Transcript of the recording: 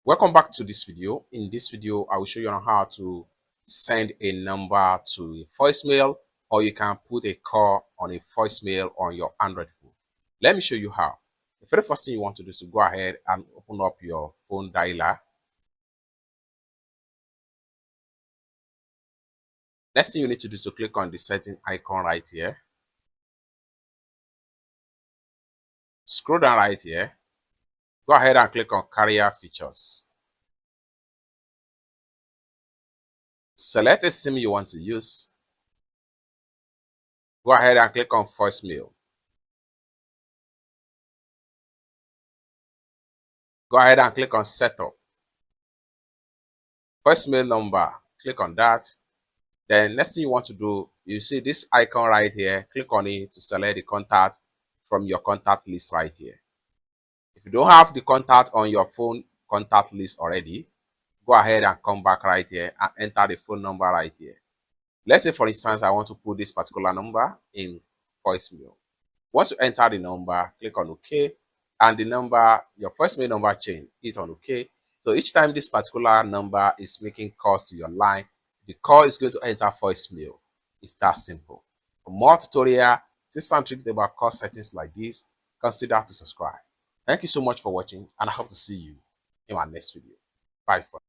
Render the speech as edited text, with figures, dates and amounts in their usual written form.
Welcome back to this video. In this video, I will show you on how to send a number to a voicemail, or you can put a call on a voicemail on your Android phone. Let me show you how. The very first thing you want to do is to go ahead and open up your phone dialer. Next thing you need to do is to click on the setting icon right here. Scroll down right here. Go ahead and click on carrier features. Select a SIM you want to use. Go ahead and click on voicemail. Go ahead and click on setup. Voicemail number, click on that. Then next thing you want to do, you see this icon right here. Click on it to select the contact from your contact list right here. If you don't have the contact on your phone contact list already, go ahead and come back right here and enter the phone number right here. Let's say, for instance, I want to put this particular number in voicemail. Once you enter the number, click on OK, and the number, your voicemail number change, hit on OK. So each time this particular number is making calls to your line, the call is going to enter voicemail. It's that simple. For more tutorial tips and tricks about call settings like this, consider to subscribe. Thank you so much for watching, and I hope to see you in my next video. Bye for now.